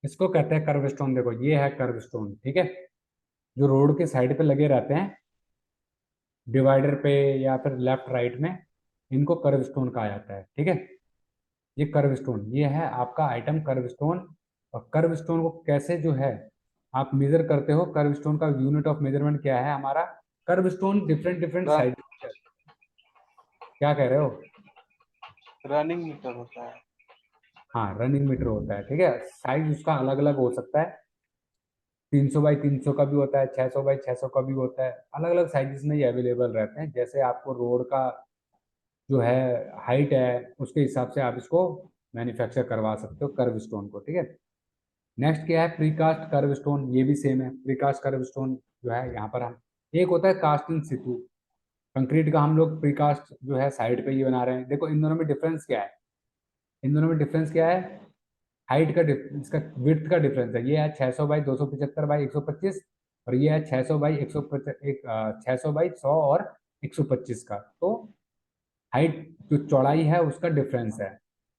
इसको कहते हैं कर्व स्टोन। देखो ये है कर्व स्टोन, ठीक है, जो रोड के साइड पे लगे रहते हैं डिवाइडर पे या फिर लेफ्ट राइट में, इनको कर्व स्टोन कहा जाता है, ठीक है। ये कर्व स्टोन, ये है आपका आइटम कर्व स्टोन। और कर्व स्टोन को कैसे जो है आप मेजर करते हो, कर्व स्टोन का यूनिट ऑफ मेजरमेंट क्या है हमारा? Curve stone different different size. क्या कह रहे हो? रनिंग मीटर होता है। हाँ, रनिंग मीटर होता है, ठीक है। साइज उसका अलग अलग हो सकता है, 300 बाई 300 का भी होता है, 600 बाई 600 का भी होता है। अलग अलग साइजेस में ये अवेलेबल रहते हैं। जैसे आपको रोड का जो है हाइट है, उसके हिसाब से आप इसको मैन्युफैक्चर करवा सकते हो कर्व स्टोन को, ठीक है। नेक्स्ट क्या है? Precast curve stone. ये भी सेम है। प्रीकास्ट कर्व स्टोन जो है यहाँ पर हम, एक होता है कास्ट इन सितू कंक्रीट का, हम लोग प्रीकास्ट जो है साइड पे ही बना रहे हैं। देखो इन दोनों में डिफरेंस क्या है? इन दोनों में डिफरेंस क्या है? हाइट का इसका विड्थ का डिफरेंस है। ये है 600 बाई 275 बाई 125, और ये है 600 बाई 100 और 125 का। तो हाइट जो चौड़ाई है उसका डिफरेंस है,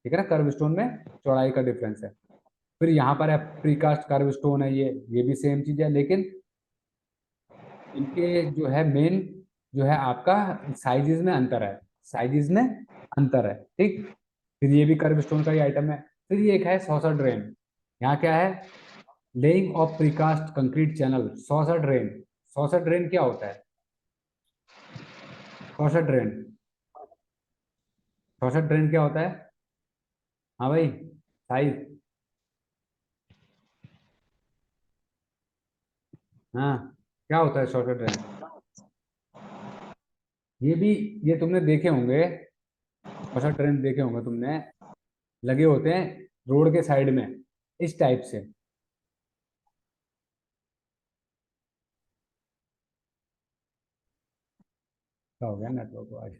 ठीक है ना। कर्व स्टोन में चौड़ाई का डिफरेंस है। फिर यहाँ पर है प्रीकास्ट कर्व स्टोन है, ये भी सेम चीज है, लेकिन इनके जो है मेन जो है आपका साइजेस में अंतर है। साइजेस में अंतर है, ठीक। फिर ये भी कर्व स्टोन का ही आइटम है। फिर ये एक है सॉसर ड्रेन। यहाँ क्या है? Laying of precast concrete channel, saucer drain. Saucer drain क्या होता है? सॉसर ड्रेन, सॉसर ड्रेन क्या होता है? हाँ भाई, साइज। हाँ, क्या होता है सॉसर ड्रेन? ये भी, ये तुमने देखे होंगे, सॉसर ड्रेन देखे होंगे तुमने, लगे होते हैं रोड के साइड में इस टाइप से। क्या हो गया नेटवर्क को आज?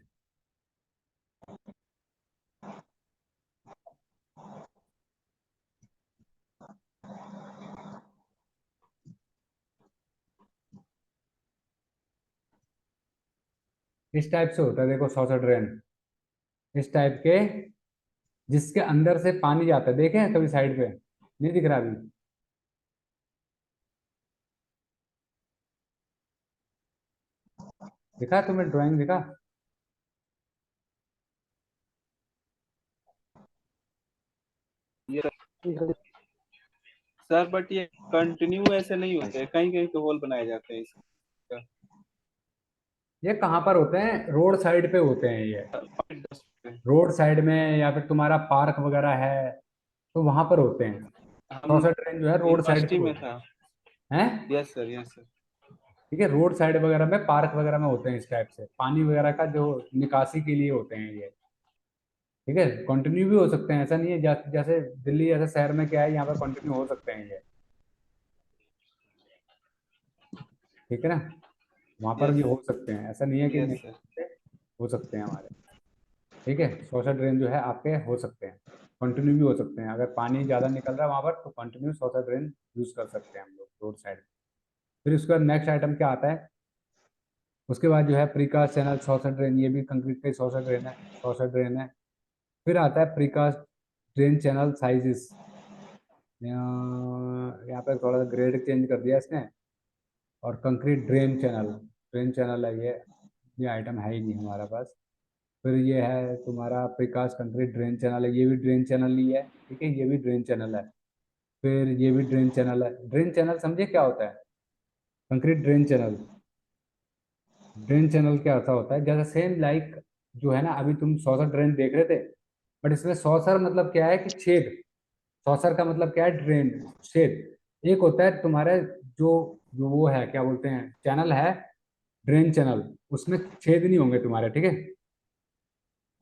इस टाइप से होता है, देखो सॉसर ड्रेन इस टाइप के, जिसके अंदर से पानी जाता है। देखे हैं कभी साइड पे? नहीं दिख रहा अभी? दिखा तुम्हें ड्राइंग दिखा? ये सर, बट ये कंटिन्यू ऐसे नहीं होते, कहीं कहीं तो होल बनाए जाते हैं इसका। ये कहाँ पर होते हैं? रोड साइड पे होते हैं ये। 5-10 पे। रोड साइड में या फिर तुम्हारा पार्क वगैरह है तो वहां पर होते हैं। हम सॉसर ड्रेन जो है रोड साइड यूनिवर्सिटी पे में होते था। हैं। Yes sir, yes sir. ठीक है, रोड साइड वगैरह में, पार्क वगैरह में होते हैं इस टाइप से, पानी वगैरह का जो निकासी के लिए होते हैं ये, ठीक है। कंटिन्यू भी हो सकते हैं, ऐसा नहीं है। जैसे दिल्ली जैसे शहर में क्या है, यहाँ पर कंटिन्यू हो सकते हैं ये, ठीक है ना। वहां पर यस, भी हो सकते हैं, ऐसा नहीं है कि यस नहीं सर। हो सकते हैं हमारे। ठीक है, सोशल ड्रेन जो है आपके हो सकते हैं, कंटिन्यू भी हो सकते हैं। अगर पानी ज़्यादा निकल रहा है वहां पर तो कंटिन्यू सोशल ड्रेन यूज कर सकते हैं हम लोग रोड साइड। फिर उसके बाद नेक्स्ट आइटम क्या आता है? उसके बाद जो है प्रीकास्ट चैनल सोशल ड्रेन, ये भी कंक्रीट का ही सोशल ड्रेन है, सोशल ड्रेन है। फिर आता है प्रीकास्ट ड्रेन चैनल साइजेस। यहाँ पे थोड़ा सा ग्रेड चेंज कर दिया इसने। और concrete drain channel, drain channel है ये आइटम है ही नहीं हमारे पास। फिर ये है तुम्हारा प्रिकास्ट कंक्रीट ड्रेन चैनल है, ये भी ड्रेन चैनल ही है, ठीक है, ये भी ड्रेन चैनल है। फिर ये भी ड्रेन चैनल है। ड्रेन चैनल समझे क्या होता है? Concrete drain channel, drain channel क्या होता है? जैसे सेम लाइक जो है ना, अभी तुम सॉसर ड्रेन देख रहे थे, बट इसमें सॉसर मतलब क्या है कि छेद। सॉसर का मतलब क्या है? ड्रेन, छेद। एक होता है तुम्हारे जो जो वो है, क्या बोलते हैं, चैनल है, ड्रेन चैनल, उसमें छेद नहीं होंगे तुम्हारे, ठीक है।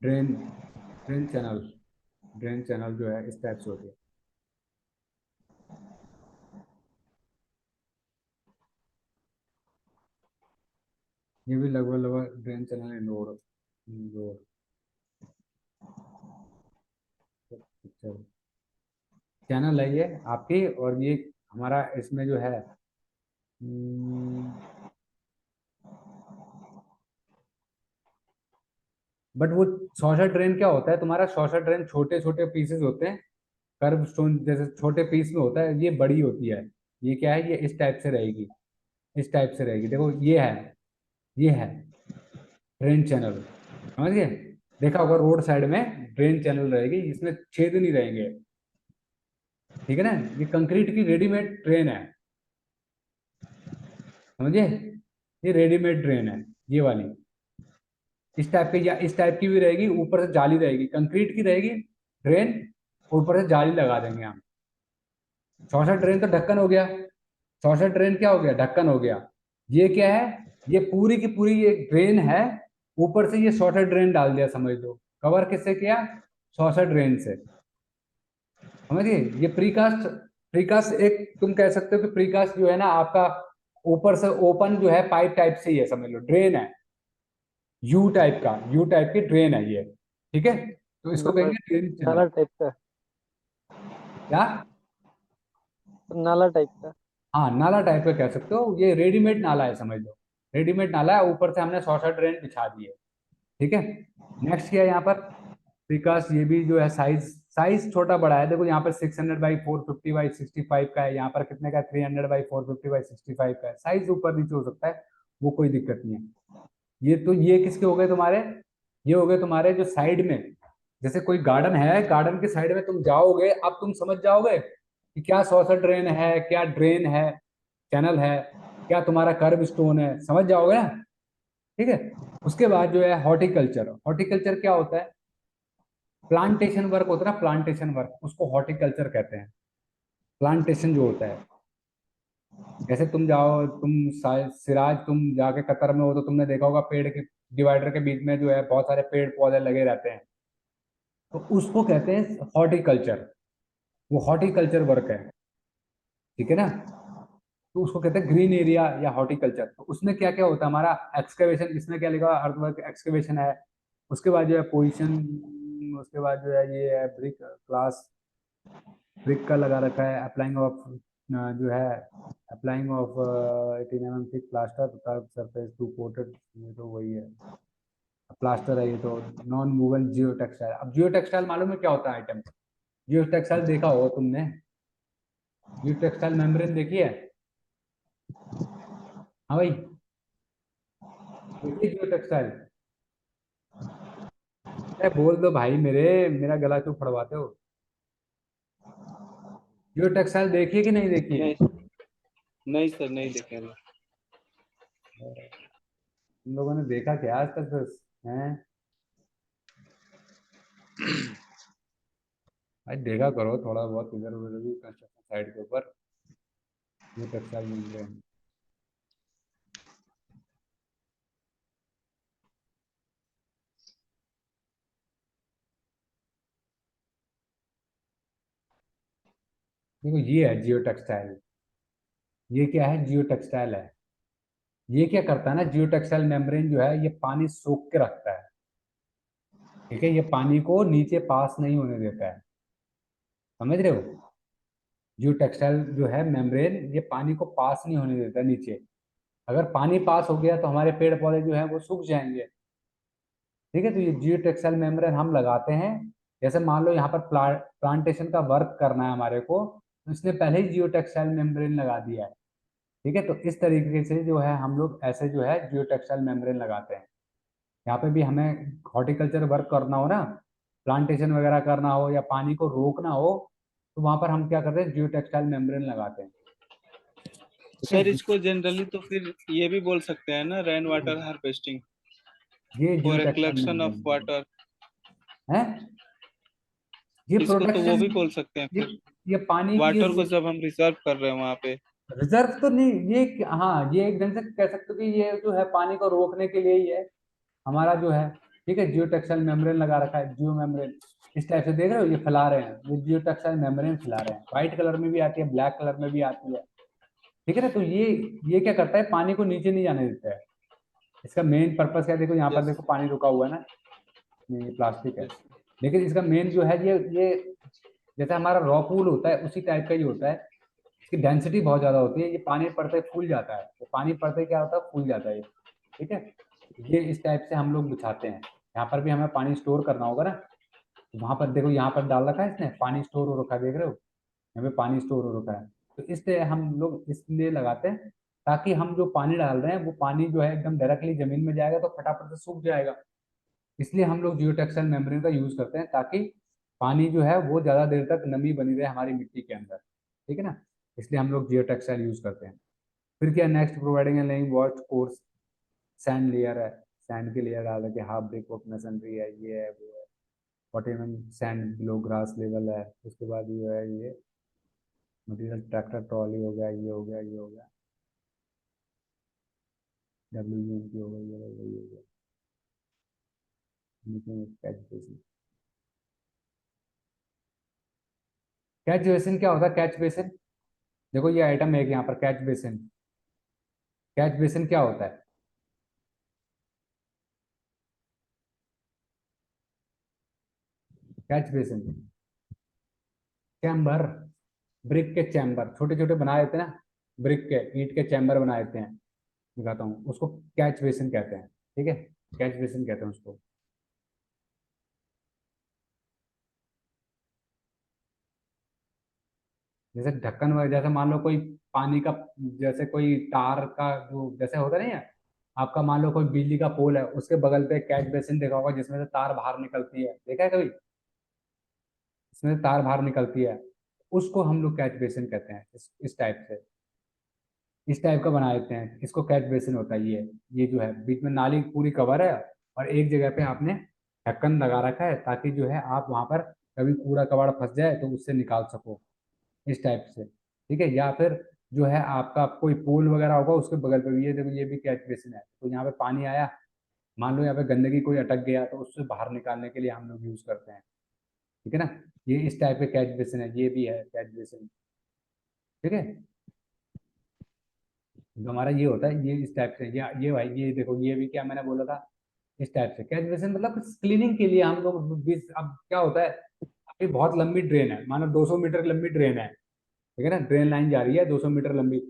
Drain drain channel, drain channel जो है इस टाइप से होती है। ये भी लगभग लगभग drain channel in road, road channel है ये आपकी। और ये हमारा इसमें जो है, बट वो शॉर्टर ड्रेन क्या होता है तुम्हारा? शॉर्टर ड्रेन छोटे छोटे पीसेस होते हैं, कर्व स्टोन जैसे छोटे पीस में होता है, ये बड़ी होती है। ये क्या है, ये इस टाइप से रहेगी, इस टाइप से रहेगी। देखो ये है ड्रेन चैनल, समझ गए? देखा होगा रोड साइड में ड्रेन चैनल रहेगी, इसमें छेद नहीं रहेंगे, ठीक है ना? ये कंक्रीट की रेडीमेड ड्रेन है, समझे? ये रेडीमेड ड्रेन है, ये वाली इस टाइप की, या इस टाइप की भी रहेगी, ऊपर से जाली रहेगी, कंक्रीट की रहेगी ड्रेन, ऊपर से जाली लगा देंगे हम। 64 ड्रेन तो ढक्कन हो गया, 64 ड्रेन क्या हो गया, ढक्कन हो गया। ये क्या है, ये पूरी की पूरी ये ड्रेन है, ऊपर से ये 64 ड्रेन डाल दिया, समझ लो। कवर किससे किया, 64 ड्रेन से, समझिए? ये प्रीकास्ट, प्रीकास्ट एक तुम कह सकते हो कि प्रीकास्ट जो है ना आपका, ऊपर से ओपन जो है पाइप टाइप से ही है, समझ लो ड्रेन है, यू टाइप का, यू टाइप की ड्रेन है ये, ठीक है? तो इसको नाला कहेंगे ड्रेन चैनल। नाला टाइप का। क्या? नाला टाइप का। हाँ, नाला टाइप का कह सकते हो, ये रेडीमेड नाला है, समझ लो। रेडीमेड नाला है, ऊपर से हमने 64 ड्रेन बिछा दिए, ठीक है? नेक्स्ट क्या है यहाँ पर, विकास ये भी जो है साइज, साइज छोटा बड़ा है। देखो यहाँ पर 600x450x65 का है, यहाँ पर कितने का, 300x450x65 का है। साइज ऊपर नीचे हो सकता है, वो कोई दिक्कत नहीं है। ये तो ये किसके हो गए तुम्हारे, ये हो गए तुम्हारे जो साइड में, जैसे कोई गार्डन है, गार्डन के साइड में तुम जाओगे, अब तुम समझ जाओगे कि क्या 64 ड्रेन है, क्या ड्रेन है, चैनल है, क्या तुम्हारा कर्व स्टोन है, समझ जाओगे ना? ठीक है। उसके बाद जो है हॉर्टिकल्चर, हॉर्टिकल्चर क्या होता है, प्लांटेशन वर्क होता है ना, प्लांटेशन वर्क, उसको हॉर्टिकल्चर कहते हैं। प्लांटेशन जो होता है, जैसे तुम जाओ, तुम सिराज तुम जाके कतर में हो तो तुमने देखा होगा पेड़ के डिवाइडर के बीच में जो है बहुत सारे पेड़ पौधे लगे रहते हैं, तो उसको कहते हैं हॉर्टिकल्चर। वो हॉर्टिकल्चर वर्क है, ठीक है ना? तो उसको कहते हैं ग्रीन एरिया या हॉर्टिकल्चर। तो उसमें क्या क्या होता है हमारा, एक्सकेवेशन, इसमें क्या लिखा है, अर्थवर्क एक्सकेवेशन है। उसके बाद जो है पोजीशन, उसके बाद जो है ये है ब्रिक क्लास, ब्रिक का लगा रखा है। अप्लाइंग ऑफ जो है, applying of 18 mm thick plaster surface to coated, ये तो वही है, प्लास्टर है ये तो। नॉन मूवेबल जियो टेक्सटाइल, अब जियो टेक्सटाइल मालूम है क्या होता है आइटम? जियो टेक्सटाइल देखा हो तुमने, जियो टेक्सटाइल मेम्ब्रेन देखी है? हाँ भाई, देखिए जियो टेक्सटाइल। अरे बोल दो भाई, मेरा गला क्यों फड़वाते हो? जियो टेक्सटाइल देखिए कि नहीं देखिए? नहीं, नहीं सर, नहीं देखे ना। तुम लोगों ने देखा क्या आज तक बस? हैं भाई, देखा करो थोड़ा बहुत इधर उधर भी, कंस्ट्रक्शन साइड के ऊपर जियो टेक्सटाइल मेम्ब्रेन। देखो ये है जियो टेक्सटाइल, ये क्या है, जियो टेक्सटाइल है। ये क्या करता है ना, जियो टेक्सटाइल मेम्ब्रेन जो है ये पानी सोख के रखता है, ठीक है? ये पानी को नीचे पास नहीं होने देता है, समझ रहे हो? जियो टेक्सटाइल जो है मेम्ब्रेन, ये पानी को पास नहीं होने देता नीचे। अगर पानी पास हो गया तो हमारे पेड़ पौधे जो है वो सूख जाएंगे, ठीक है? तो ये जियो टेक्सटाइल मेम्ब्रेन हम लगाते हैं। जैसे मान लो यहाँ पर प्लांटेशन का वर्क करना है हमारे को, तो इसने पहले ही जियो टेक्सटाइल मेम्ब्रेन लगा दिया है, ठीक है? तो इस तरीके से जो है हम लोग ऐसे जो है जियो टेक्सटाइल मेम्ब्रेन लगाते हैं। यहाँ पे भी हमें हॉर्टिकल्चर वर्क करना हो ना, प्लांटेशन वगैरह करना हो या पानी को रोकना हो, तो वहां पर हम क्या करते हैं, जियो टेक्सटाइल मेम्ब्रेन लगाते हैं, ठीक है? सर इसको जनरली तो फिर ये भी बोल सकते हैं ना, रेन वाटर हार्वेस्टिंग ये geo for a textile collection of membrane water. है, ये इसको तो वो प्रोटेक्शन, भी बोल सकते हैं ये फिर, ये पानी की वाटर को जब हम रिजर्व कर रहे हैं वहां पे। रिजर्व तो नहीं, हाँ ये एक ढंग से कह सकते हो कि ये जो है पानी को रोकने के लिए ही है हमारा जो है, ठीक है? जियो टेक्सटाइल मेम्ब्रेन लगा रखा है, जियो मेम्ब्रेन इस टाइप से देख रहे हो, ये फैला रहे हैं, ये जियो टेक्सटाइल मेम्ब्रेन फैला रहे हैं। व्हाइट कलर में भी आती है, ब्लैक कलर में भी आती है, ठीक है ना? तो ये क्या करता है, पानी को नीचे नहीं जाने देता है। इसका मेन पर्पस क्या है, देखो यहाँ पर यस, देखो पानी रुका हुआ है ना, ये प्लास्टिक है, यस। लेकिन इसका मेन जो है ये जैसे हमारा रॉ पूल होता है उसी टाइप का ही होता है। इसकी डेंसिटी बहुत ज्यादा होती है, ये पानी पड़ते ही फूल जाता है, तो पानी पड़ते ही क्या होता है, फूल जाता है ये, ठीक है? ये इस टाइप से हम लोग बिछाते हैं। यहाँ पर भी हमें पानी स्टोर करना होगा ना, वहां पर देखो, यहाँ पर डाल रखा है इसने, पानी स्टोर हो रखा है, देख रहे हो, यहाँ पे पानी स्टोर हो रखा है। तो इसलिए हम लोग इसलिए लगाते हैं ताकि हम जो पानी डाल रहे हैं वो पानी जो है एकदम डायरेक्टली जमीन में जाएगा तो फटाफट से सूख जाएगा। इसलिए हम लोग जियो टेक्सटाइल मेम्ब्रेन का यूज करते हैं ताकि पानी जो है वो ज्यादा देर तक नमी बनी रहे हमारी मिट्टी के अंदर, ठीक है ना। इसलिए हम लोग जियो टेक्सटाइल यूज करते हैं। फिर क्या नेक्स्ट, प्रोवाइडिंग ए laying watch coarse sand layer है, सैंड की लेयर डाल के हाफ ब्रिक ऑफ मेसनरी है, ये है वो है, 41 सैंड बिलो ग्रास लेवल है। उसके बाद ये है, ये मटीरियल ट्रैक्टर ट्रॉली हो गया, ये हो गया, ये हो गया, WUMP हो गया, ये हो गया, ये हो गया। नीचे में कैच बेसिन। कैच बेसिन क्या होता है? कैच बेसिन, देखो ये आइटम है यहाँ पर, कैच बेसिन। कैच बेसिन क्या होता है? कैच बेसिन चैम्बर, ब्रिक के चैम्बर छोटे छोटे बना देते हैं ना, ब्रिक के ईंट के चैम्बर बना देते हैं, दिखाता हूँ उसको, कैच बेसिन कहते हैं, ठीक है, कैच बेसिन कहते हैं उसको। जैसे ढक्कन वगैरह, जैसे मान लो कोई पानी का, जैसे कोई तार का जो जैसे होता नहीं है, आपका मान लो कोई बिजली का पोल है, उसके बगल पे कैच बेसिन देखा होगा जिसमें से तार बाहर निकलती है, देखा है कभी? इसमें से तार बाहर निकलती है, उसको हम लोग कैच बेसिन कहते हैं। इस टाइप से, इस टाइप का बना देते हैं, इसको कैच बेसिन होता है। ये जो है बीच में नाली पूरी कवर है और एक जगह पे आपने ढक्कन लगा रखा है ताकि जो है आप वहां पर कभी कूड़ा कबाड़ फंस जाए तो उससे निकाल सको, इस टाइप से, ठीक है। या फिर जो है आपका कोई पूल वगैरह होगा उसके बगल पे भी, ये देखो ये भी कैच बेसिन है। तो यहाँ पे पानी आया, मान लो यहाँ पे गंदगी कोई अटक गया तो उससे बाहर निकालने के लिए हम लोग यूज करते हैं, ठीक है ना। ये इस टाइप के कैच बेसिन है, ये भी है कैच बेसिन, ठीक है। जो हमारा ये होता है ये इस टाइप से, ये भाई ये देखो, ये भी क्या मैंने बोला था, इस टाइप से कैच बेसिन, मतलब क्लीनिंग के लिए हम लोग अब क्या होता है, अभी बहुत लंबी ड्रेन है, मानो 200 मीटर लंबी ड्रेन है, ठीक है ना, ड्रेन लाइन जा रही है 200 मीटर लंबी।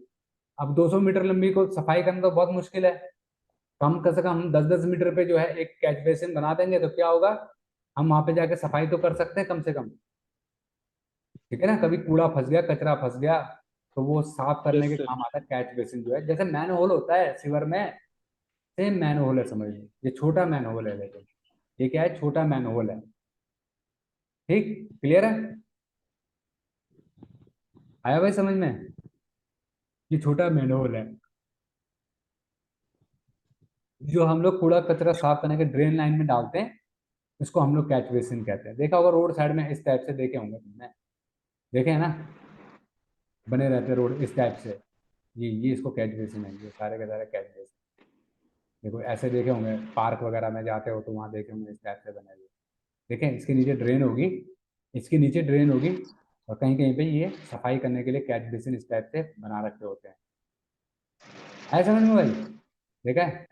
अब 200 मीटर लंबी को सफाई करना तो बहुत मुश्किल है, तो हम कम से कम हम 10-10 मीटर पे जो है एक कैच बेसिन बना देंगे तो क्या होगा, हम वहां पे जाके सफाई तो कर सकते हैं कम से कम, ठीक है ना। कभी कूड़ा फंस गया, कचरा फंस गया, तो वो साफ करने यस के सर। काम आता है कैच बेसिन जो है। जैसे मैन होल होता है सीवर में, सेम मैन होल है, समझ लो ये छोटा मैन होल है, लेकिन ये क्या है, छोटा मैन होल है, ठीक, क्लियर है, आया भाई समझ में? ये छोटा मैन होल है जो हम लोग कूड़ा कचरा साफ करने के ड्रेन लाइन में डालते हैं, इसको हम लोग कैच बेसिन कहते हैं। देखा होगा रोड साइड में इस टाइप से, देखे होंगे तुमने, देखे हैं ना, बने रहते रोड इस टाइप से, ये इसको कैच बेसिन है, ये सारे के सारे कैच बेसिन। देखो ऐसे देखे होंगे, पार्क वगैरह में जाते हो तो वहाँ देखे होंगे इस टाइप से बने हुए, देखें, इसके नीचे ड्रेन होगी, इसके नीचे ड्रेन होगी, और कहीं कहीं पे ये सफाई करने के लिए कैच बेसिन इस टाइप से बना रखे होते हैं। आए समझ में भाई? देखा है,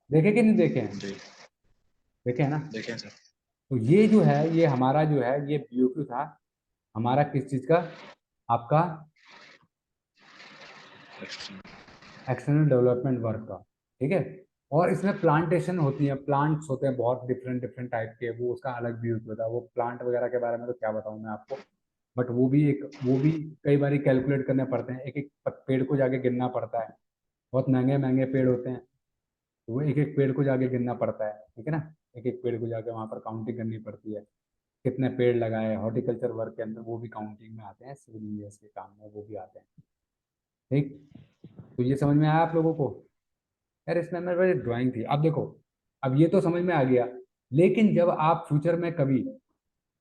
देखे कि नहीं देखे हैं? जी देखे हैं ना। देखें सर। तो ये जो है, ये हमारा जो है ये BOQ था हमारा, किस चीज का, आपका एक्सटर्नल डेवलपमेंट वर्क का, ठीक है। और इसमें प्लांटेशन होती है, प्लांट्स होते हैं बहुत डिफरेंट डिफरेंट टाइप के, वो उसका अलग व्यू होता है, वो प्लांट वगैरह के बारे में तो क्या बताऊं मैं आपको, बट वो भी कई बार कैलकुलेट करने पड़ते हैं, एक एक पेड़ को जाके गिनना पड़ता है, बहुत महंगे महंगे पेड़ होते हैं, तो वो एक एक पेड़ को जाके गिनना पड़ता है, ठीक है ना, एक एक पेड़ को जाके वहाँ पर काउंटिंग करनी पड़ती है, कितने पेड़ लगाए, हॉर्टिकल्चर वर्क के अंदर वो भी काउंटिंग में आते हैं, सिविल इंजीनियर्स के काम में वो भी आते हैं, ठीक। तो ये समझ में आया आप लोगों को? यार इसमें मेरे पास ड्राइंग थी, अब देखो, अब ये तो समझ में आ गया, लेकिन जब आप फ्यूचर में कभी,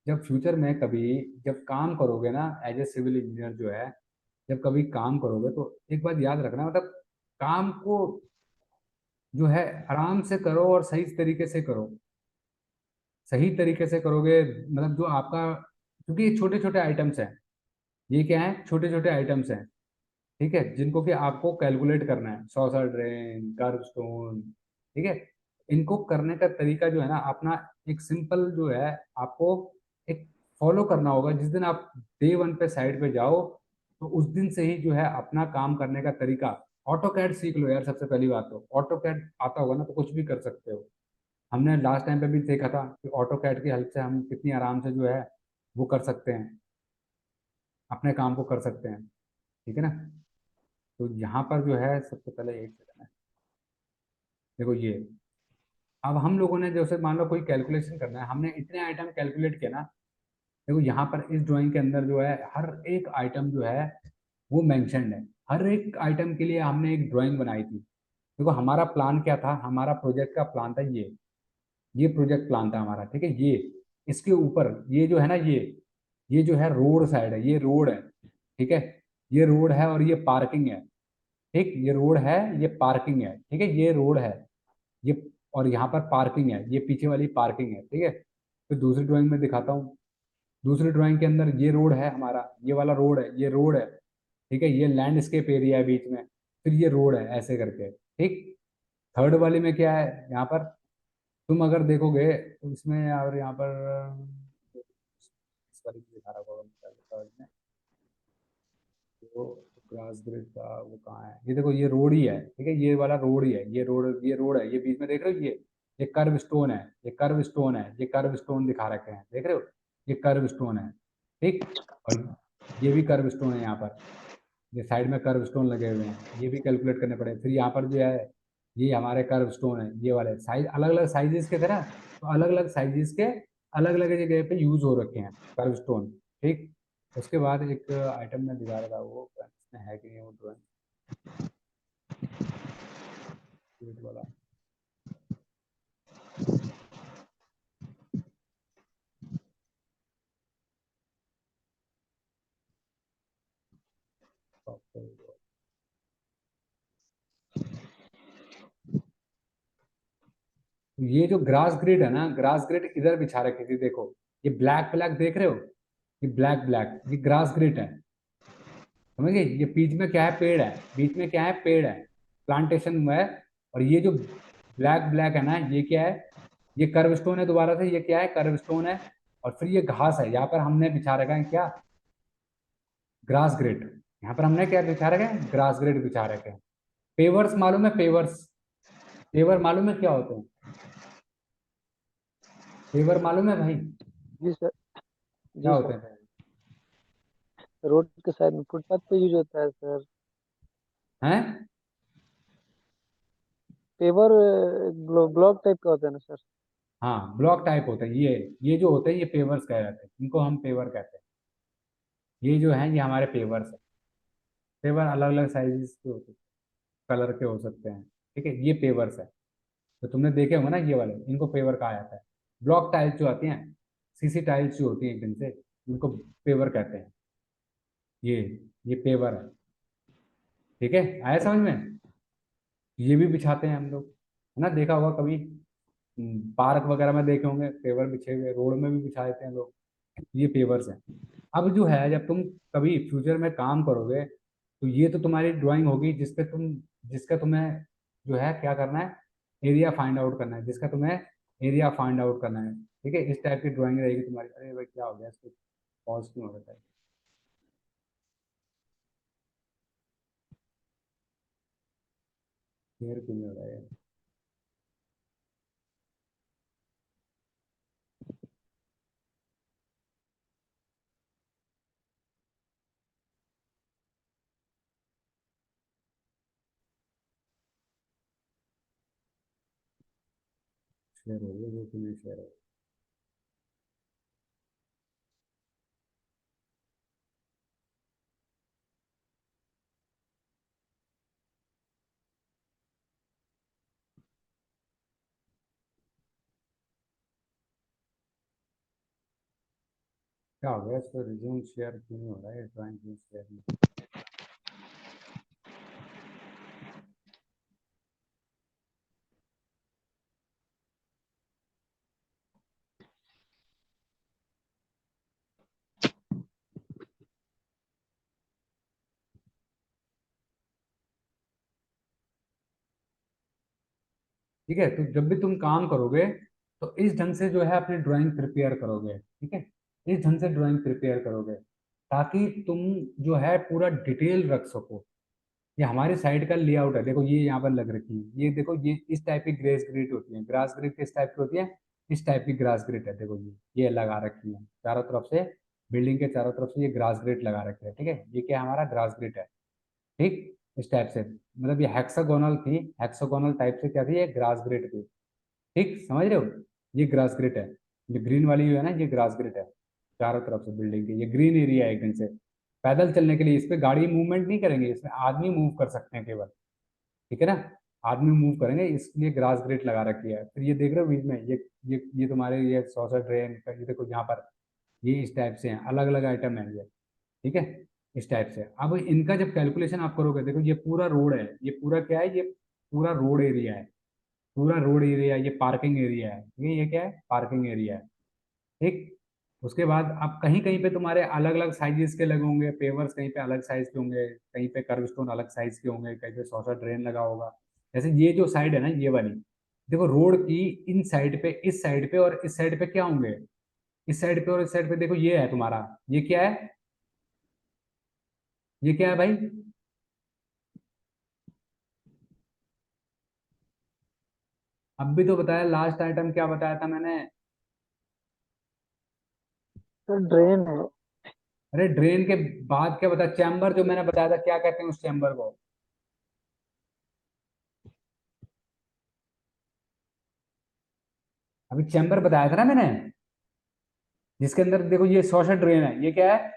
जब फ्यूचर में कभी जब काम करोगे ना एज ए सिविल इंजीनियर जो है, जब कभी काम करोगे तो एक बात याद रखना, मतलब काम को जो है आराम से करो और सही तरीके से करो, सही तरीके से करोगे, मतलब जो आपका, क्योंकि ये छोटे छोटे आइटम्स हैं, ये क्या है, छोटे छोटे आइटम्स हैं, ठीक है, जिनको कि आपको कैलकुलेट करना है, सॉसर ड्रेन, कर्व स्टोन, ठीक है। इनको करने का तरीका जो है ना अपना, एक सिंपल जो है, आपको एक फॉलो करना होगा। जिस दिन आप डे 1 पे साइड पे जाओ तो उस दिन से ही जो है अपना काम करने का तरीका, ऑटो कैड सीख लो यार, सबसे पहली बात तो ऑटो कैड आता होगा ना तो कुछ भी कर सकते हो, हमने लास्ट टाइम पे भी देखा था कि ऑटो कैड की हेल्प से हम कितनी आराम से जो है वो कर सकते हैं, अपने काम को कर सकते हैं। ठीक है ना। तो यहाँ पर जो है सबसे पहले एक सेकंड है, देखो ये, अब हम लोगों ने जैसे मान लो कोई कैलकुलेशन करना है, हमने इतने आइटम कैलकुलेट किया ना। देखो यहाँ पर इस ड्राइंग के अंदर जो है हर एक आइटम जो है वो मेंशन्ड है। हर एक आइटम के लिए हमने एक ड्राइंग बनाई थी। देखो हमारा प्लान क्या था, हमारा प्रोजेक्ट का प्लान था ये प्रोजेक्ट प्लान था हमारा। ठीक है, ये इसके ऊपर ये जो है ना, ये जो है रोड साइड है, ये रोड है। ठीक है, ये रोड है और ये पार्किंग है। ठीक, ये रोड है, ये पार्किंग है। ठीक है, ये रोड है, ये, और यहाँ पर पार्किंग है, ये पीछे वाली पार्किंग है। ठीक है, फिर दूसरी ड्राइंग में दिखाता हूँ। दूसरी ड्राइंग के अंदर ये रोड है हमारा, ये वाला रोड है, ये रोड है। ठीक है, ये लैंडस्केप एरिया है बीच में, फिर ये रोड है ऐसे करके। ठीक, थर्ड वाली में क्या है, यहाँ पर तुम अगर देखोगे तो इसमें, और यहाँ पर इस वाली में दिखा रहा होगा third में, तो ग्रास ग्रिड का वो कहाँ है, ये देखो ये रोड ही है। ठीक है, ये वाला रोड ही है, ये रोड है, ये बीच में देख रहे हो, ये कर्व स्टोन है, ये कर्व स्टोन है, ये कर्व स्टोन दिखा रखे हैं, देख रहे हो, ये कर्व स्टोन है। ठीक, और ये भी कर्व स्टोन है यहाँ पर, ये साइड में कर्व स्टोन लगे हुए हैं, ये भी कैलकुलेट करने पड़े। फिर यहाँ पर जो है ये हमारे कर्व स्टोन है, ये वाले साइज अलग अलग साइजेस के थे ना, तो अलग अलग साइजेस के अलग अलग जगह पे यूज हो रखे हैं कर्व स्टोन। ठीक, उसके बाद एक आइटम में दिखा रहा था, वो इसमें है कि नहीं वो ड्राइंग वाला, तो ये जो ग्रास ग्रिड है ना, ग्रास ग्रिड इधर बिछा रखी थी, देखो ये ब्लैक ब्लैक देख रहे हो, ये ब्लैक ब्लैक, ये ग्रास ग्रिड है। समझ गए, ये बीच में क्या है, पेड़ है, बीच में क्या है, पेड़ है, प्लांटेशन में है। और ये जो ब्लैक ब्लैक है ना, ये क्या है, ये कर्व स्टोन है, दोबारा से ये क्या है, कर्व स्टोन है। और फिर ये घास है, यहाँ पर हमने बिछा रखा है क्या, ग्रास ग्रिड। यहाँ पर हमने क्या बिछा रखा है, ग्रास ग्रिड बिछा रखे हैं। पेवर्स मालूम है, पेवर्स, पेवर मालूम है क्या होते हैं, पेवर मालूम है भाई, जी सर। क्या जी होते सर। हैं? रोड के साइड में फुटपाथ पे यूज होता है सर। हैं? पेवर ब्लॉक टाइप का होता है ना सर। हाँ, ब्लॉक टाइप होता है, ये जो होते हैं ये पेवर्स कह जाते हैं, इनको हम पेवर कहते हैं। ये जो है ये हमारे पेवर्स है। पेवर अलग अलग साइजेस के होते हैं, कलर के हो सकते हैं। ठीक है, ये पेवर्स है। तो तुमने देखे होंगे ना ये वाले, इनको पेवर कहा जाता है। ब्लॉक टाइल्स जो आती हैं, सीसी टाइल्स जो होती हैं एकदम से, इनको पेवर कहते हैं। ये ये पेवर है। ठीक है, आया समझ में। ये भी बिछाते हैं हम लोग, है ना, देखा होगा कभी, पार्क वगैरह में देखे होंगे पेवर बिछे हुए, रोड में भी बिछा देते हैं लोग। ये पेवर्स हैं। अब जो है जब तुम कभी फ्यूचर में काम करोगे, तो ये तो तुम्हारी ड्राइंग होगी जिसका तुम्हें जो है क्या करना है, एरिया फाइंड आउट करना है, जिसका तुम्हें एरिया फाइंड आउट करना है। ठीक है, इस टाइप की ड्राइंग रहेगी तुम्हारी। अरे भाई क्या हो गया, इसको पॉज क्यों हो रहा है, क्लियर क्यों नहीं हो रहा है? शेयर हो रही है, वो क्यों नहीं शेयर हो क्या हो गया, इसको रिज्यूम शेयर क्यों नहीं हो रहा है, ड्राइंग क्यों शेयर नहीं? ठीक है, तो जब भी तुम काम करोगे तो इस ढंग से जो है अपनी ड्राइंग प्रिपेयर करोगे। ठीक है, इस ढंग से ड्राइंग प्रिपेयर करोगे ताकि तुम जो है पूरा डिटेल रख सको। ये हमारी साइड का लेआउट है। देखो ये यहाँ पर लग रखी है, ये देखो ये इस टाइप की ग्रेस ग्रिड होती है। ग्रास ग्रिड किस टाइप की होती है? इस टाइप की ग्रास ग्रिड है। देखो ये लगा रखी है चारों तरफ से, बिल्डिंग के चारों तरफ से ये ग्रास ग्रिड लगा रखी है। ठीक है, ये क्या हमारा ग्रास ग्रिड है। ठीक, इस टाइप से, मतलब ये हेक्सागोनल थी, हेक्सागोनल टाइप से क्या थी, ये ग्रास ग्रिड थी। ठीक, समझ रहे हो? ये ग्रास ग्रिड है, ये ग्रीन वाली जो है ना, ये ग्रास ग्रिड है चारों तरफ से बिल्डिंग के। ये ग्रीन एरिया है एकदम से, पैदल चलने के लिए। इस पे गाड़ी मूवमेंट नहीं करेंगे, इसमें आदमी मूव कर सकते हैं केवल। ठीक है ना, आदमी मूव करेंगे, इसलिए ग्रास ग्रिड लगा रखी है। फिर ये देख रहे हो बीच में ये तुम्हारे ये सॉसर ड्रेन, ये देखो यहाँ पर, ये इस टाइप से हैं, अलग अलग आइटम है ये। ठीक है, इस टाइप से। अब इनका जब कैलकुलेशन आप करोगे, देखो ये पूरा रोड है, ये पूरा क्या है, ये पूरा रोड एरिया है, पूरा रोड एरिया। ये पार्किंग एरिया है, ठीक है, ये क्या है, पार्किंग एरिया है। ठीक, उसके बाद अब कहीं कहीं पे तुम्हारे अलग अलग साइजेस के लगे होंगे पेवर्स, कहीं पे अलग साइज के होंगे, कहीं पे कर्व स्टोन अलग साइज के होंगे, कहीं पे सॉसर ड्रेन लगा होगा। जैसे ये जो साइड है ना, ये वाली, देखो रोड की इन साइड पे, इस साइड पे और इस साइड पे क्या होंगे, इस साइड पे और इस साइड पे, देखो ये है तुम्हारा, ये क्या है, ये क्या है भाई? अब भी तो बताया, लास्ट आइटम क्या बताया था मैंने? सर ड्रेन है। अरे ड्रेन के बाद क्या बताया? चैम्बर जो मैंने बताया था, क्या कहते हैं उस चैम्बर को? अभी चैम्बर बताया था ना मैंने, जिसके अंदर देखो ये शॉशर ड्रेन है, ये क्या है,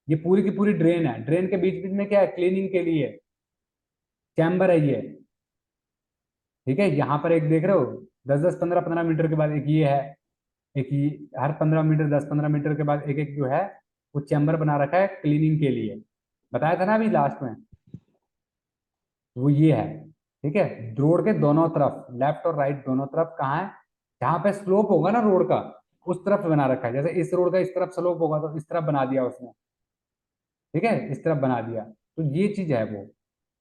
ये पूरी की पूरी ड्रेन है। ड्रेन के बीच बीच में क्या है, क्लीनिंग के लिए चैम्बर है ये। ठीक है, यहाँ पर एक देख रहे हो, 10-10 15-15 मीटर के बाद एक ये है, एक ये, हर 15 मीटर 10-15 मीटर के बाद एक एक जो है वो चैम्बर बना रखा है क्लीनिंग के लिए। बताया था ना अभी लास्ट में, वो ये है। ठीक है, रोड के दोनों तरफ, लेफ्ट और राइट दोनों तरफ कहाँ है, जहाँ पे स्लोप होगा ना रोड का, उस तरफ बना रखा है। जैसे इस रोड का इस तरफ स्लोप होगा तो इस तरफ बना दिया उसने। ठीक है, इस तरफ बना दिया, तो ये चीज है वो,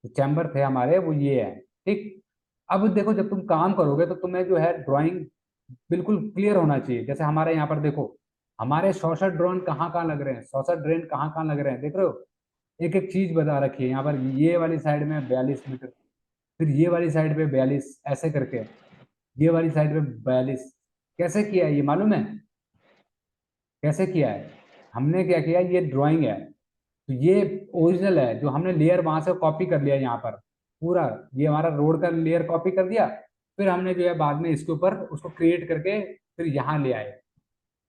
जो चैम्बर थे हमारे वो ये है। ठीक, अब देखो जब तुम काम करोगे तो तुम्हें जो है ड्राइंग बिल्कुल क्लियर होना चाहिए। जैसे हमारे यहाँ पर देखो, हमारे शॉशर ड्रोन कहाँ कहाँ लग रहे हैं, शॉशर ड्रेन कहाँ कहाँ लग रहे हैं, देख रहे हो? एक एक चीज बता रखी है यहाँ पर, ये वाली साइड में 42 मीटर, फिर ये वाली साइड पे 42, ऐसे करके ये वाली साइड पे 42। कैसे किया है ये मालूम है? कैसे किया है? हमने क्या किया, ये ड्राइंग है, तो ये ओरिजिनल है, जो हमने लेयर वहां से कॉपी कर लिया यहाँ पर पूरा, ये हमारा रोड का लेयर कॉपी कर दिया। फिर हमने जो है बाद में इसके ऊपर उसको क्रिएट करके फिर यहाँ ले आए,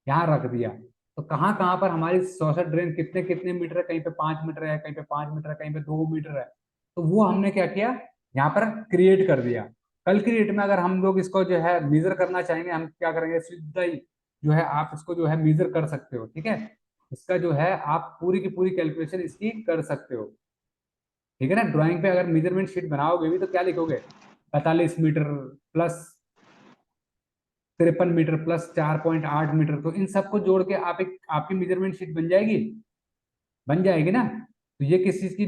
यहाँ रख दिया। तो कहाँ कहाँ पर हमारी सोशल ड्रेन कितने कितने मीटर है, कहीं पे 5 मीटर है, कहीं पे 5 मीटर है, कहीं पे 2 मीटर है, तो वो हमने क्या किया, यहाँ पर क्रिएट कर दिया। कल की डेट में अगर हम लोग इसको जो है मेजर करना चाहेंगे, हम क्या करेंगे, सीधा ही जो है आप इसको जो है मेजर कर सकते हो। ठीक है, इसका जो है आप पूरी की पूरी कैलकुलेशन इसकी कर सकते हो। ठीक है ना, ड्राइंग पे अगर मेजरमेंट शीट बनाओगे भी तो क्या लिखोगे, 45 metre plus 53 metre plus 4.8 metre, तो इन सबको जोड़ के आप एक आपकी मेजरमेंट शीट बन जाएगी, बन जाएगी ना। तो ये किस चीज की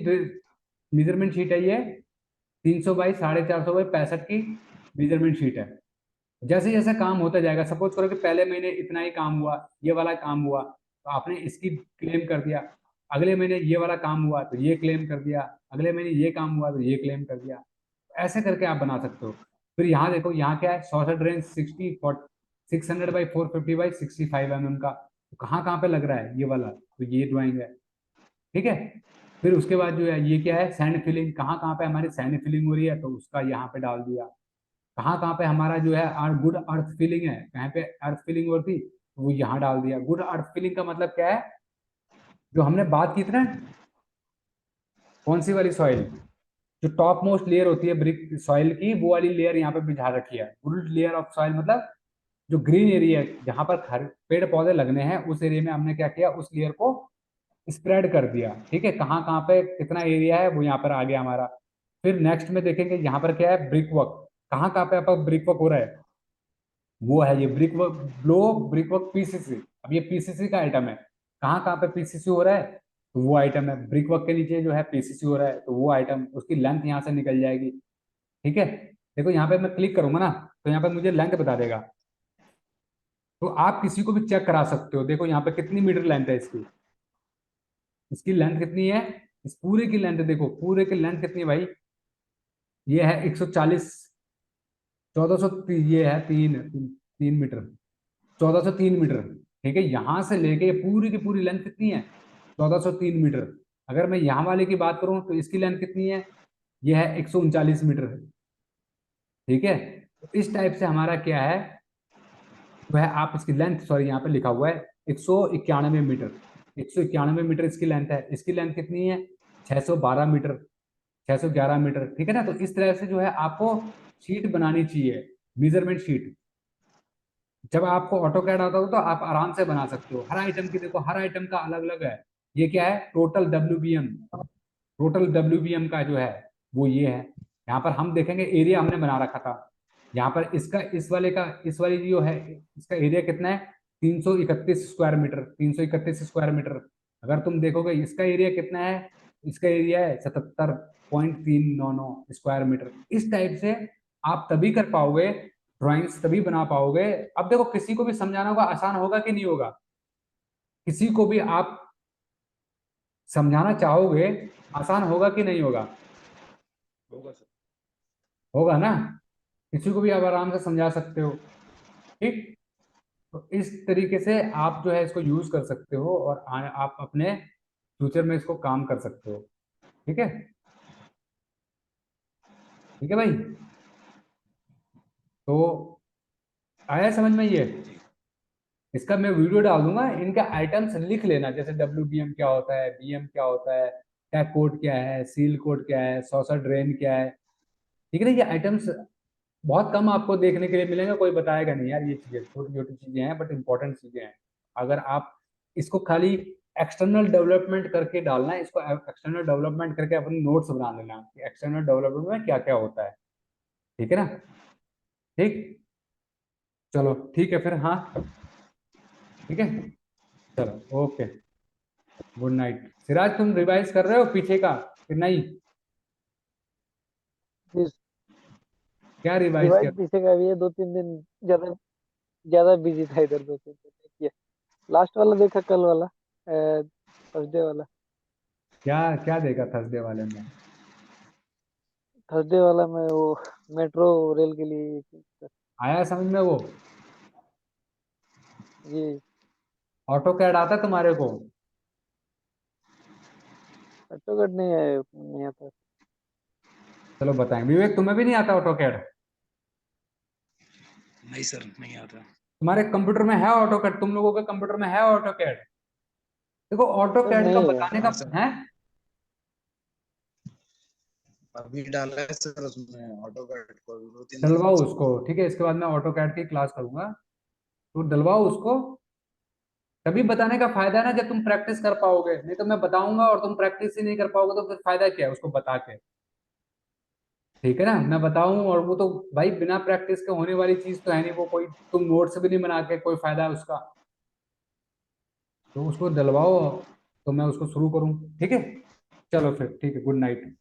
मेजरमेंट शीट है, ये 300 बाई 450 बाई 65 की मेजरमेंट शीट है। जैसे जैसे काम होता जाएगा, सपोज करो कि पहले महीने इतना ही काम हुआ, ये वाला काम हुआ, तो आपने इसकी क्लेम कर दिया। अगले महीने ये वाला काम हुआ तो ये क्लेम कर दिया, अगले महीने ये काम हुआ तो ये क्लेम कर दिया। ऐसे करके आप बना सकते हो। फिर यहाँ देखो, यहाँ क्या है, 64 रेंज 600 बाई 450 बाई 65 mm का, तो कहाँ कहाँ पे लग रहा है ये वाला, तो ये ड्राइंग है। ठीक है, फिर उसके बाद जो है ये क्या है, सैंड फिलिंग, कहाँ कहाँ पे हमारी सैंड फिलिंग हो रही है तो उसका यहाँ पे डाल दिया। कहाँ कहाँ पे हमारा जो है गुड अर्थ फीलिंग है, कहाँ पे अर्थ फीलिंग होती तो वो यहाँ डाल दिया। गुड अर्थ फीलिंग का मतलब क्या है, जो हमने बात की थी ना, कौन सी वाली सॉइल, जो टॉप मोस्ट लेयर होती है ब्रिक सॉइल की, वो वाली लेयर यहाँ पे बिछा रखी है। गुड लेयर ऑफ सॉइल मतलब जो ग्रीन एरिया है, जहां पर पेड़ पौधे लगने हैं, उस एरिया में हमने क्या किया, उस लेयर को स्प्रेड कर दिया। ठीक है, कहाँ कहाँ पे कितना एरिया है वो यहाँ पर आ गया हमारा। फिर नेक्स्ट में देखेंगे यहाँ पर क्या है, ब्रिक वर्क, कहाँ कहाँ पे आपका ब्रिक वर्क हो रहा है, वो है ये brick work, blow brick work PCC. अब ये पीसीसी का आइटम है, कहाँ कहाँ पे पीसीसी हो रहा है, तो वो आइटम है। ब्रिक वर्क के नीचे जो है पीसीसी हो रहा है, तो वो आइटम, उसकी लेंथ यहाँ से निकल जाएगी। ठीक है, देखो यहाँ पे मैं क्लिक करूंगा ना, तो यहाँ पे मुझे लेंथ बता देगा। तो आप किसी को भी चेक करा सकते हो, देखो यहाँ पे कितनी मीटर लेंथ है इसकी, इसकी लेंथ कितनी है, इस पूरे की लेंथ देखो, पूरे की लेंथ कितनी है भाई, ये है 140, 1400, ये है 3 मीटर, 1403 मीटर। ठीक है, यहां से लेके ये पूरी की पूरी लेंथ कितनी है, 1403 मीटर। अगर मैं यहाँ वाले की बात करूं तो इसकी लेंथ कितनी है, ये है 139 मीटर। ठीक है, तो इस टाइप से हमारा क्या है, वह आप इसकी लेंथ, सॉरी यहाँ पे लिखा हुआ है 191 मीटर, 191 मीटर इसकी लेंथ है। इसकी लेंथ कितनी है, 612 मीटर, 611 मीटर। ठीक है ना, तो इस तरह से जो है आपको शीट बनानी चाहिए, मेजरमेंट शीट। जब आपको ऑटो कैड आता हो तो आप आराम से बना सकते हो। हर आइटम की देखो, हर आइटम का अलग अलग है। ये क्या है, टोटल WBM, टोटल WBM का जो है वो ये है। यहाँ पर हम देखेंगे एरिया हमने बना रखा था, यहाँ पर इसका, इस वाले का, इस वाली जो है, इसका एरिया कितना है, 331 स्क्वायर मीटर, 331 स्क्वायर मीटर। अगर तुम देखोगे इसका एरिया कितना है, इसका एरिया है 77.399 स्क्वायर मीटर। इस टाइप से आप तभी कर पाओगे ड्राइंग्स, तभी बना पाओगे। अब देखो, किसी को भी समझाना होगा, आसान होगा कि नहीं होगा, किसी को भी आप समझाना चाहोगे, आसान होगा कि नहीं होगा, होगा सर। होगा ना, किसी को भी आप आराम से समझा सकते हो। ठीक, तो इस तरीके से आप जो है इसको यूज कर सकते हो, और आप अपने फ्यूचर में इसको काम कर सकते हो। ठीक है, ठीक है भाई, तो आया समझ में ये। इसका मैं वीडियो डाल दूंगा, इनका आइटम्स लिख लेना, जैसे WBM क्या होता है, BM क्या होता है, टैग कोड क्या है, सील कोड क्या है, सॉसर ड्रेन क्या है। ठीक है ना, ये आइटम्स बहुत कम आपको देखने के लिए मिलेंगे, कोई बताएगा नहीं यार, ये चीजें छोटी छोटी चीजें हैं बट इंपॉर्टेंट चीजें हैं। अगर आप इसको खाली एक्सटर्नल डेवलपमेंट करके डालना है, इसको एक्सटर्नल डेवलपमेंट करके अपने नोट्स बना लेना कि एक्सटर्नल डेवलपमेंट में क्या क्या होता है। ठीक है ना, ठीक, चलो ठीक है फिर, हाँ, ठीक है, चलो ओके, गुड नाइट। सिराज, तुम रिवाइज कर रहे हो पीछे का कि नहीं, क्या रिवाइज रिवाइज किया। पीछे का भी है, 2-3 दिन ज्यादा ज्यादा बिजी था इधर, 2-3 दिन देखिए। लास्ट वाला देखा, कल वाला, थर्सडे वाला। क्या क्या देखा थर्सडे वाले में। थर्सडे वाला में वो मेट्रो रेल के लिए। आया समझ में वो, जी। ऑटो कैड आता है तुम्हारे को। ऑटोकैड नहीं है, नहीं आता। चलो बताएं, विवेक तुम्हें भी नहीं आता ऑटो कैड। नहीं सर, नहीं आता। तुम्हारे कंप्यूटर में है ऑटो कैड, तुम लोगों के कंप्यूटर में है ऑटो कैड। देखो ऑटो सर कैड का नहीं है। बताने हाँ का सर, है, अभी डाला है सर उसमें ऑटो कैड को, 2-3 दिन डलवाओ से। उसको। ठीक है, इसके बाद मैं ऑटो कैड की क्लास करूंगा, तो डलवाओ उसको। तभी बताने का फायदा है ना, जब तुम प्रैक्टिस कर पाओगे। नहीं तो मैं बताऊंगा और तुम प्रैक्टिस ही नहीं कर पाओगे, तो फिर फायदा क्या है उसको बता के। ठीक है ना, मैं बताऊं और वो तो भाई बिना प्रैक्टिस के होने वाली चीज तो है नहीं वो, कोई तुम नोट्स भी नहीं बना के कोई फायदा है उसका। तो उसको डलवाओ, तो मैं उसको शुरू करूं। ठीक है, चलो फिर ठीक है, गुड नाइट।